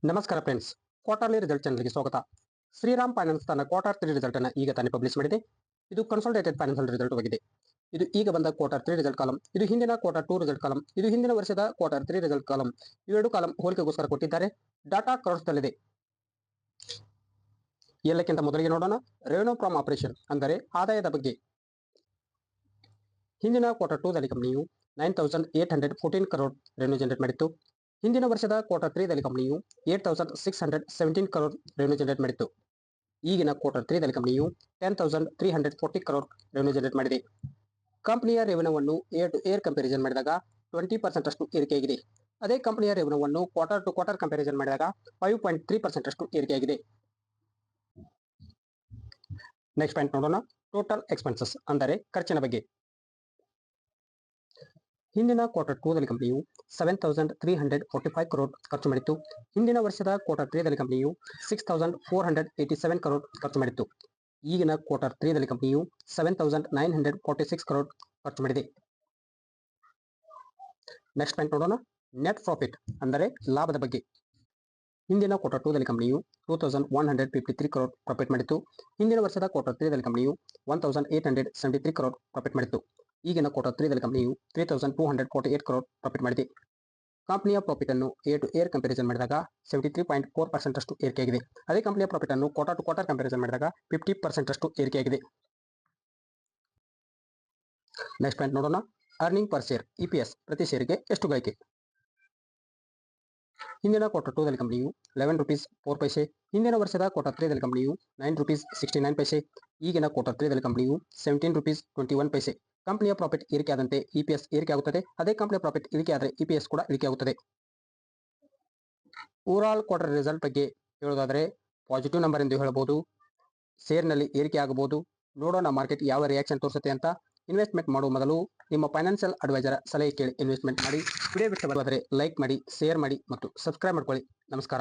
ನಮಸ್ಕಾರ friends, quarterly result ಚಾನಲ್ಗೆ ಸ್ವಾಗತ. ಶ್ರೀರಾಮ್ ಫೈನಾನ್ಸ್ ತನ್ನ ಕ್ವಾರ್ಟರ್ 3 ರಿಸಲ್ಟ್ ಅನ್ನು ಈಗ ತಾನೇ ಪಬ್ಲಿಷ್ ಮಾಡಿದೆ. ಇದು ಕನ್ಸಾಲಿಡೇಟೆಡ್ ಫೈನಾನ್ಷಿಯಲ್ ರಿಸಲ್ಟ್ ಆಗಿದೆ. ಇದು ಈಗ ಬಂದ ಕ್ವಾರ್ಟರ್ 3 ರಿಸಲ್ಟ್ ಕಾಲಮ್, ಇದು ಹಿಂದಿನ ಕ್ವಾರ್ಟರ್ 2 ರಿಸಲ್ಟ್ ಕಾಲಮ್, ಇದು ಹಿಂದಿನ ವರ್ಷದ ಕ್ವಾರ್ಟರ್ 3 ರಿಸಲ್ಟ್ ಕಾಲಮ್. ಇವೆರಡು ಕಾಲಮ್ ಹೋಲಿಕೆಗೋಸ್ಕರ ಕೊಟ್ಟಿದ್ದಾರೆ. ಡಾಟಾ ಕ್ರಾಸ್ದಲ್ಲಿದೆ. ಎಲ್ಲಕ್ಕಿಂತ ಮೊದಲಿಗೆ ನೋಡೋಣ ರೆವೆನ್ಯೂ ಫ್ರಮ್ ಆಪರೇಷನ್ ಅಂದರೆ ಆದಾಯದ ಬಗ್ಗೆ. ಹಿಂದಿನ ಕ್ವಾರ್ಟರ್ 2 ದಲ್ಲಿ ಕಂಪನಿಯು 9814 crore ರೆವೆನ್ಯೂ ಜನರೇಟ್ ಮಾಡಿತ್ತು. ಹಿಂದಿನ ವರ್ಷದ ಕ್ವಾರ್ಟರ್ 3 ದಲ್ಲಿ ಕಂಪನಿಯು 8617 crore ರೆವೆನ್ಯೂ ಜನರೇಟ್ ಮಾಡಿತ್ತು. ಈಗಿನ ಕ್ವಾರ್ಟರ್ 3 ದಲ್ಲಿ ಕಂಪನಿಯು 10340 crore ರೆವೆನ್ಯೂ ಜನರೇಟ್ ಮಾಡಿದೆ. ಕಂಪನಿಯ ರೆವೆನ್ಯೂವನ್ನು ಏರ್ ಟು ಏರ್ ಕಂಪ್ಯಾರಿಸನ್ ಮಾಡಿದಾಗ 20% ಅಷ್ಟು ಏರಿಕೆಯಾಗಿದೆ. ಅದೇ ಕಂಪನಿಯ ರೆವೆನ್ಯೂವನ್ನು ಕ್ವಾರ್ಟರ್ ಟು ಕ್ವಾರ್ಟರ್ ಕಂಪ್ಯಾರಿಸನ್ ಮಾಡಿದಾಗ 5.3% ಅಷ್ಟು ಏರಿಕೆಯಾಗಿದೆ. ನೆಕ್ಸ್ಟ್ ಪಾಯಿಂಟ್ ನೋಡೋಣ, ಟೋಟಲ್ ಎಕ್ಸ್ಪೆನ್ಸಸ್ ಅಂದರೆ ಖರ್ಚಿನ ಬಗ್ಗೆ. ಹಿಂದಿನ ಕ್ವಾರ್ಟರ್ 2 ದಲ್ಲಿ ಕಂಪನಿಯು 7345 crore ಖರ್ಚು ಮಾಡಿತ್ತು. ಹಿಂದಿನ ವರ್ಷದ ಕ್ವಾರ್ಟರ್ 3 ದಲ್ಲಿ ಕಂಪನಿಯು 6487 crore ಖರ್ಚು ಮಾಡಿತ್ತು. ಈಗಿನ ಕ್ವಾರ್ಟರ್ 3 ದಲ್ಲಿ ಕಂಪನಿಯು 7946 crore ಖರ್ಚು ಮಾಡಿದೆ. ನೆಕ್ಸ್ಟ್ ಪಾಯಿಂಟ್ ನೋಡೋಣ, ನೆಟ್ ಪ್ರಾಫಿಟ್ ಅಂದರೆ ಲಾಭದ ಬಗ್ಗೆ. ಹಿಂದಿನ ಕ್ವಾರ್ಟರ್ 2 ದಲ್ಲಿ ಕಂಪನಿಯು 2153 crore ಪ್ರಾಫಿಟ್ ಮಾಡಿತ್ತು. ಹಿಂದಿನ ವರ್ಷದ ಕ್ವಾರ್ಟರ್ 3 ದಲ್ಲಿ ಕಂಪನಿಯು 1873 crore ಪ್ರಾಫಿಟ್ ಮಾಡಿತ್ತು. ಈಗಿನ ಕ್ವಾರ್ಟರ್ 3 ದಲ್ಲಿ ಕಂಪನಿಯು 3248 crore ಪ್ರಾಫಿಟ್ ಮಾಡಿದೆ. ಕಂಪನಿಯ ಪ್ರಾಫಿಟ್ ಅನ್ನು ಏರ್ ಟು ಏರ್ ಕಂಪ್ಯಾರಿಸನ್ ಮಾಡಿದಾಗ 73.4% ಅಷ್ಟು ಏರಿಕೆಯಾಗಿದೆ. ಅದೇ ಕಂಪನಿಯ ಪ್ರಾಫಿಟ್ ಅನ್ನು ಕ್ವಾರ್ಟರ್ ಟು ಕ್ವಾರ್ಟರ್ ಕಂಪ್ಯಾರಿಸನ್ ಮಾಡಿದಾಗ 50% ಅಷ್ಟು ಏರಿಕೆಯಾಗಿದೆ. ನೆಕ್ಸ್ಟ್ ಪಾಯಿಂಟ್ ನೋಡೋಣ, ಅರ್ನಿಂಗ್ ಪರ್ ಶೇರ್ EPS ಪ್ರತಿ ಶೇರಿಗೆ ಎಷ್ಟು ಗಳಿಕೆ. ಹಿಂದಿನ ಕ್ವಾರ್ಟರ್ 2 ದಲ್ಲಿ ಕಂಪನಿಯು 11 rupees 4 ಪೈಸೆ. ಹಿಂದಿನ ವರ್ಷದ ಕ್ವಾರ್ಟರ್ 3 ದಲ್ಲಿ ಕಂಪನಿಯು 9 rupees 69 ಪೈಸೆ. ಈಗಿನ ಕ್ವಾರ್ಟರ್ 3 ದಲ್ಲಿ ಕಂಪನಿಯು 17 rupees 21 ಪೈಸೆ. ಕಂಪನಿಯ ಪ್ರಾಫಿಟ್ ಏರಿಕೆ ಆದಂತೆ EPS ಏರಿಕೆ ಆಗುತ್ತದೆ. ಅದೇ ಕಂಪನಿಯ ಪ್ರಾಫಿಟ್ ಇಳಿಕೆ ಆದರೆ EPS ಕೂಡ ಇಳಿಕೆ ಆಗುತ್ತದೆ. ಓವರಾಲ್ ಕ್ವಾರ್ಟರ್ ರಿಸಲ್ಟ್ ಬಗ್ಗೆ ಹೇಳೋದಾದರೆ ಪಾಸಿಟಿವ್ ನಂಬರ್ ಎಂದು ಹೇಳಬಹುದು. ಶೇರ್ನಲ್ಲಿ ಏರಿಕೆ ಆಗಬಹುದು. ನೋಡೋಣ ಮಾರ್ಕೆಟ್ ಯಾವ ರಿಯಾಕ್ಷನ್ ತೋರಿಸುತ್ತೆ ಅಂತ. ಇನ್ವೆಸ್ಟ್ಮೆಂಟ್ ಮಾಡುವ ಮೊದಲು ನಿಮ್ಮ ಫೈನಾನ್ಷಿಯಲ್ ಅಡ್ವೈಸರ್ ಸಲಹೆ ಕೇಳಿ ಇನ್ವೆಸ್ಟ್ಮೆಂಟ್ ಮಾಡಿ. ವಿಡಿಯೋ ಇಷ್ಟವಾದರೆ ಲೈಕ್ ಮಾಡಿ, ಶೇರ್ ಮಾಡಿ ಮತ್ತು ಸಬ್ಸ್ಕ್ರೈಬ್ ಮಾಡ್ಕೊಳ್ಳಿ. ನಮಸ್ಕಾರ.